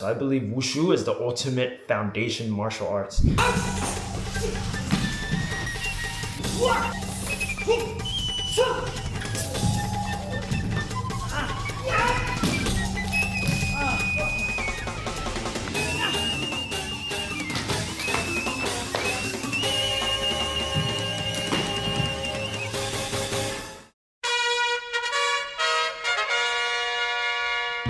I believe Wushu is the ultimate foundation martial arts.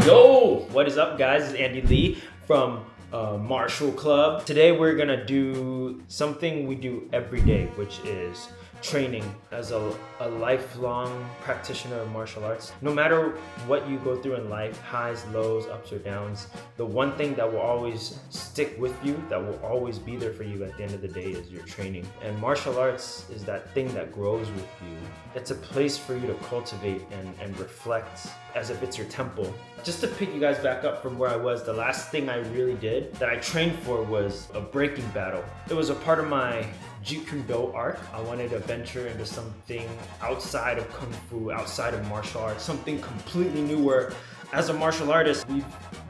Yo, what is up guys? It's Andy Lee from Martial Club. Today we're gonna do something we do every day, which is training as a lifelong practitioner of martial arts. No matter what you go through in life, highs, lows, ups or downs, the one thing that will always stick with you, that will always be there for you at the end of the day is your training. And martial arts is that thing that grows with you. It's a place for you to cultivate and reflect as if it's your temple. Just to pick you guys back up from where I was, the last thing I really did that I trained for was a breaking battle. It was a part of my Jeet Kune Do arc. I wanted to venture into something outside of Kung Fu, outside of martial arts, something completely new where as a martial artist, we've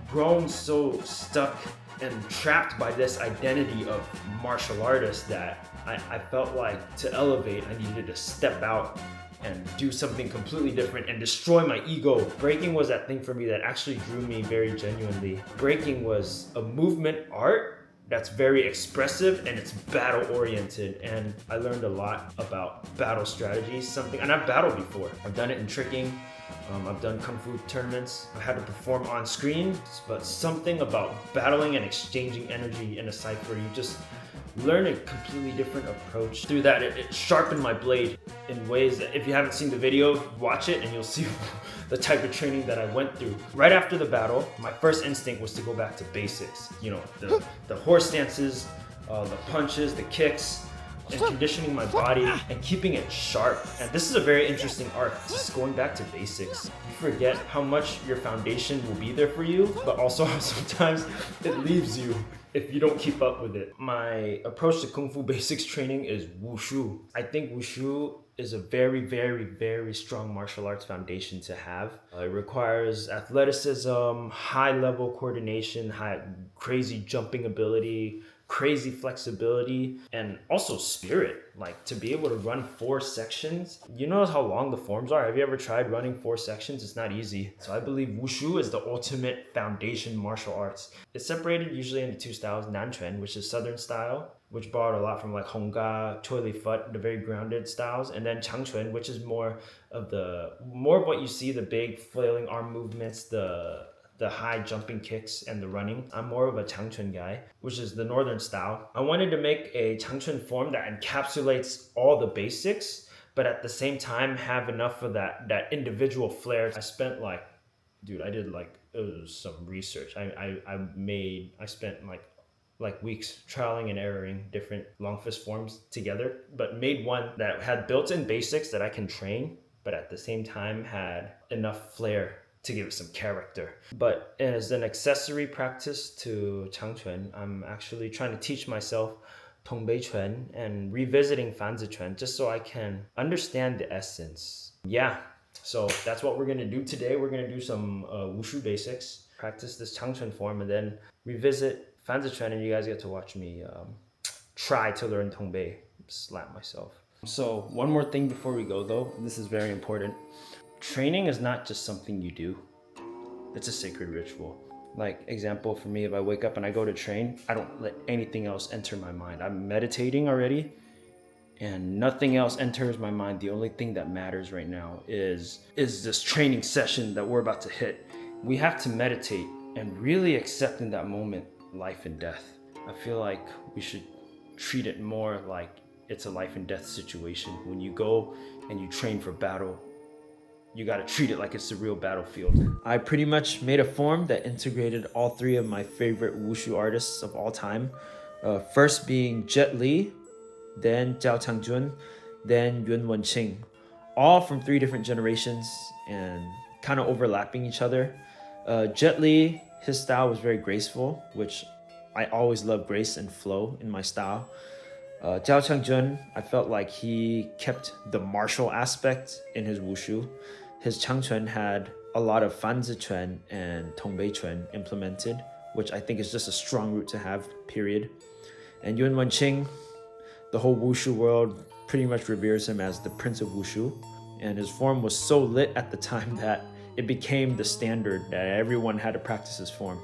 grown so stuck and trapped by this identity of martial artist that I felt like to elevate, I needed to step out and do something completely different and destroy my ego. Breaking was that thing for me that actually drew me very genuinely. Breaking was a movement art that's very expressive and it's battle oriented, and I learned a lot about battle strategies, and I've battled before. I've done it in tricking, I've done Kung Fu tournaments, I've had to perform on screen, but something about battling and exchanging energy in a cipher, you just learn a completely different approach. Through that, it sharpened my blade in ways that if you haven't seen the video, watch it and you'll see the type of training that I went through. Right after the battle, my first instinct was to go back to basics. You know, the horse stances, the punches, the kicks, and conditioning my body and keeping it sharp. And this is a very interesting art, just going back to basics. You forget how much your foundation will be there for you, but also how sometimes it leaves you if you don't keep up with it. My approach to Kung Fu basics training is Wushu. I think Wushu is a very, very, very strong martial arts foundation to have. It requires athleticism, high level coordination, crazy jumping ability, crazy flexibility, and also spirit. Like to be able to run 4 sections. You know how long the forms are? Have you ever tried running 4 sections? It's not easy. So I believe Wushu is the ultimate foundation martial arts. It's separated usually into 2 styles, Nanquan, which is southern style, which borrowed a lot from like Hongga, Choi Li Fut, the very grounded styles, and then Changquan, which is more of what you see, the big flailing arm movements, the high jumping kicks and the running. I'm more of a Changquan guy, which is the northern style. I wanted to make a Changquan form that encapsulates all the basics, but at the same time have enough of that individual flair. I spent I did some research. I spent like weeks trialing and erroring different long fist forms together, but made one that had built-in basics that I can train, but at the same time had enough flair to give it some character. But as an accessory practice to Changquan, I'm actually trying to teach myself Tongbeiquan and revisiting Fanziquan just so I can understand the essence. Yeah, so that's what we're gonna do today. We're gonna do some Wushu basics, practice this Changquan form, and then revisit Fanziquan, and you guys get to watch me try to learn Tongbei, slap myself. So one more thing before we go though, this is very important. Training is not just something you do, it's a sacred ritual. Like example for me, if I wake up and I go to train, I don't let anything else enter my mind. I'm meditating already and nothing else enters my mind. The only thing that matters right now is this training session that we're about to hit. We have to meditate and really accept in that moment life and death. I feel like we should treat it more like it's a life and death situation. When you go and you train for battle, you gotta treat it like it's the real battlefield. I pretty much made a form that integrated all 3 of my favorite Wushu artists of all time. First being Jet Li, then Zhao Changjun, then Yun Wenqing. All from 3 different generations and kind of overlapping each other. Jet Li, his style was very graceful, which I always love grace and flow in my style. Zhao Changjun, I felt like he kept the martial aspect in his Wushu. His Changquan had a lot of Fanziquan and Tongbeiquan implemented, which I think is just a strong root to have, period. And Yun Wenqing, the whole Wushu world pretty much reveres him as the Prince of Wushu. And his form was so lit at the time that it became the standard that everyone had to practice his form.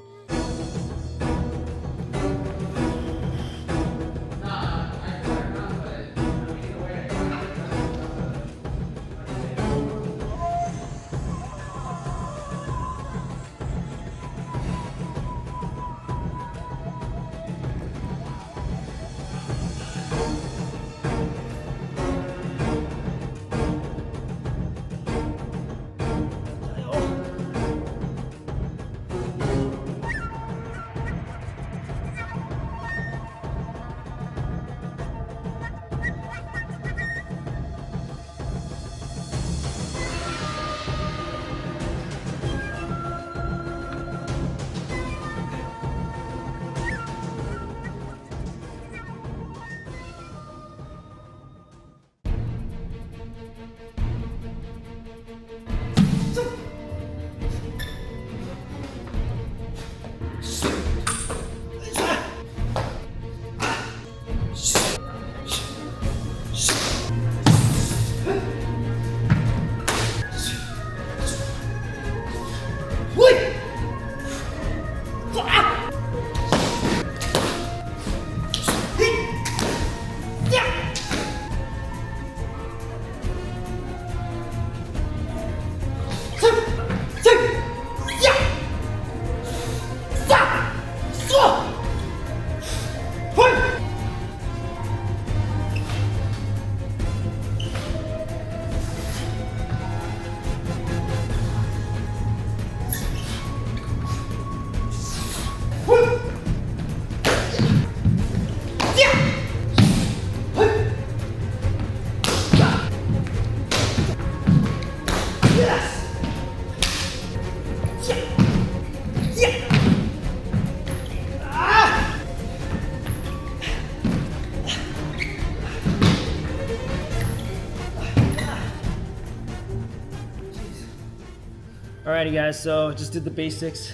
Alrighty guys, so just did the basics.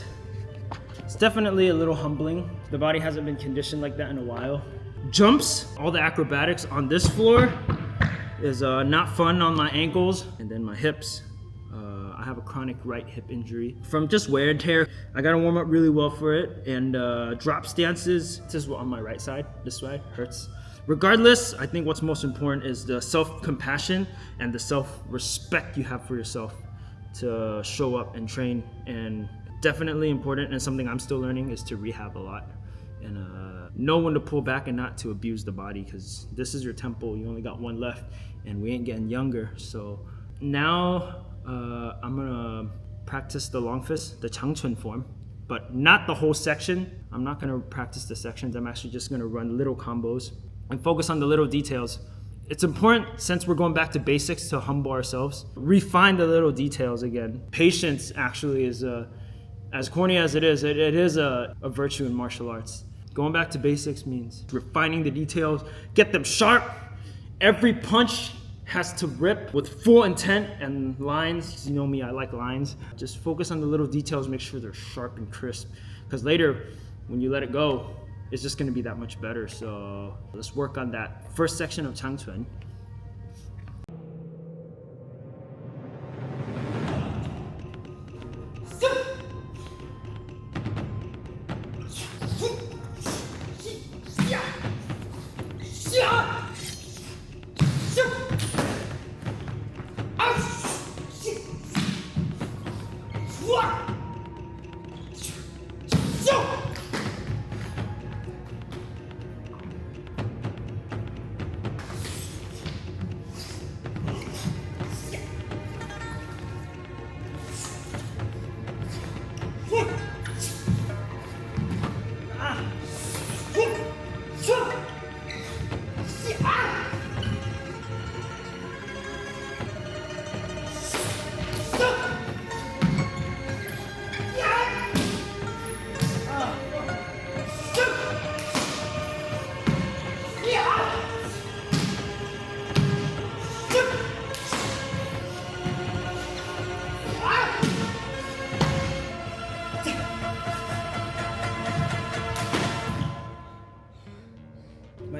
It's definitely a little humbling. The body hasn't been conditioned like that in a while. Jumps, all the acrobatics on this floor is not fun on my ankles. And then my hips. I have a chronic right hip injury from just wear and tear. I gotta warm up really well for it. And drop stances, this is on my right side, this side hurts. Regardless, I think what's most important is the self-compassion and the self-respect you have for yourself to show up and train. And definitely important, and something I'm still learning, is to rehab a lot and know when to pull back and not to abuse the body, because this is your temple. You only got one left and we ain't getting younger. So now I'm gonna practice the long fist, the Changquan form, but not the whole section. I'm not gonna practice the sections. I'm actually just gonna run little combos and focus on the little details. It's important, since we're going back to basics, to humble ourselves, refine the little details again. Patience actually is as corny as it is a virtue in martial arts. Going back to basics means refining the details, get them sharp. Every punch has to rip with full intent and lines. You know me, I like lines. Just focus on the little details, make sure they're sharp and crisp. Because later, when you let it go, it's just gonna be that much better. So let's work on that first section of Changquan.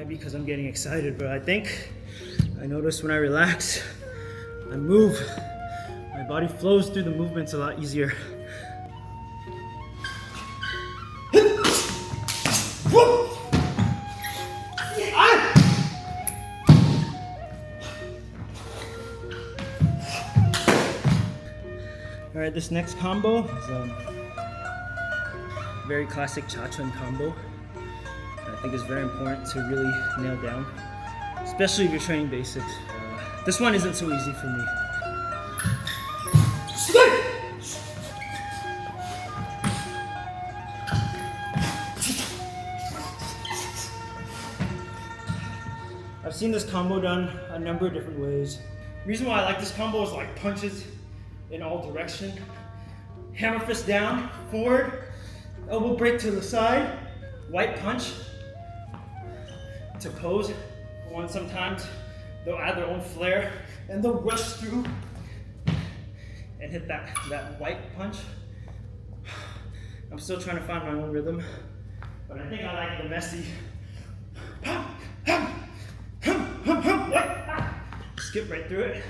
might be because I'm getting excited, but I think I notice when I relax, I move, my body flows through the movements a lot easier. All right, this next combo is very classic Changquan combo. I think it's very important to really nail down, especially if you're training basics. This one isn't so easy for me. I've seen this combo done a number of different ways. The reason why I like this combo is like punches in all directions. Hammer fist down, forward, elbow break to the side, white punch to pose. One sometimes they'll add their own flair and they'll rush through and hit that white punch. I'm still trying to find my own rhythm, but I think I like the messy. Skip right through it.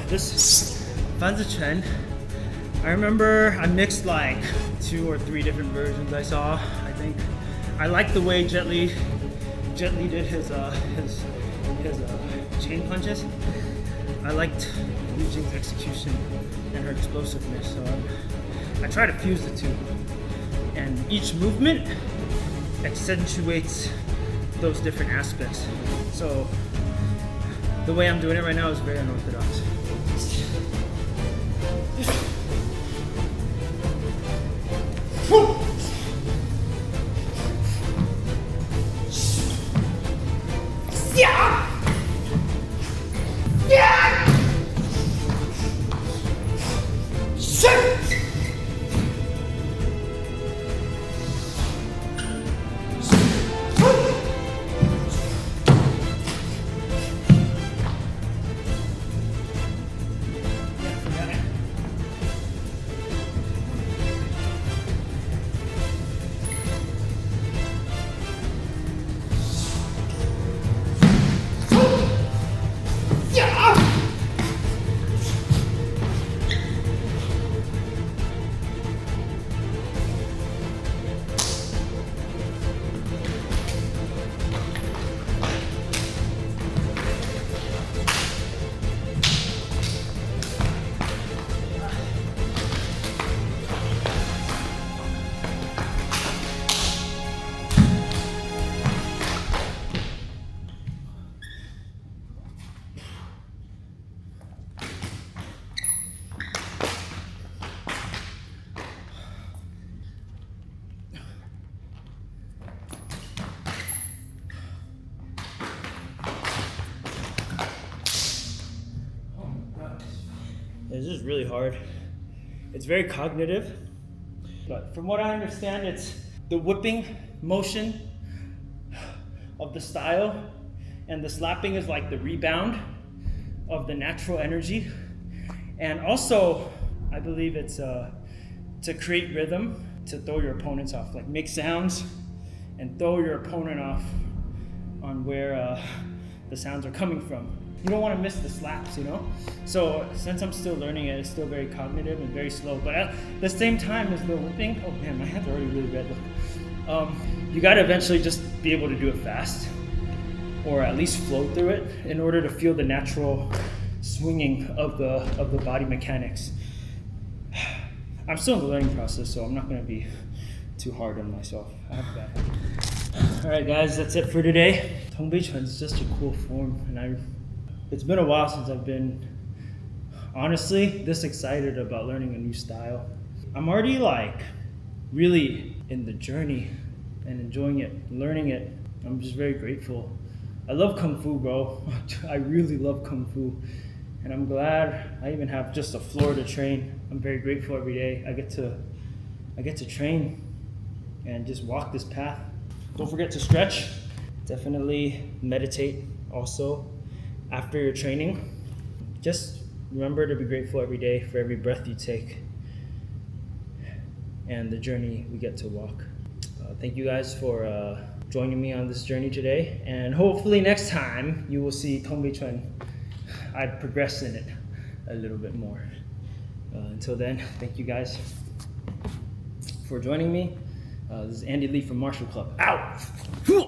This finds a trend. I remember I mixed like 2 or 3 different versions I saw, I think. I liked the way Jet Li did his chain punches. I liked Liu Jing's execution and her explosiveness, so I try to fuse the two. And each movement accentuates those different aspects. So the way I'm doing it right now is very unorthodox. This is really hard. It's very cognitive, but from what I understand, it's the whipping motion of the style, and the slapping is like the rebound of the natural energy. And also, I believe it's to create rhythm, to throw your opponents off, like make sounds and throw your opponent off on where the sounds are coming from. You don't want to miss the slaps, you know? So since I'm still learning it, it's still very cognitive and very slow. But at the same time as the whipping, oh man, my hands are already really red. You gotta eventually just be able to do it fast, or at least flow through it in order to feel the natural swinging of the body mechanics. I'm still in the learning process, so I'm not gonna be too hard on myself. I have a bad habit. All right, guys, that's it for today. Tongbeiquan is just a cool form, and it's been a while since I've been, honestly, this excited about learning a new style. I'm already like really in the journey and enjoying it, learning it. I'm just very grateful. I love Kung Fu, bro. I really love Kung Fu. And I'm glad I even have just a floor to train. I'm very grateful every day. I get to train and just walk this path. Don't forget to stretch. Definitely meditate also after your training. Just remember to be grateful every day for every breath you take and the journey we get to walk. Thank you guys for joining me on this journey today, and hopefully next time you will see Tongbeiquan. I'd progress in it a little bit more. Until then, thank you guys for joining me. This is Andy Lee from Martial Club. Ow!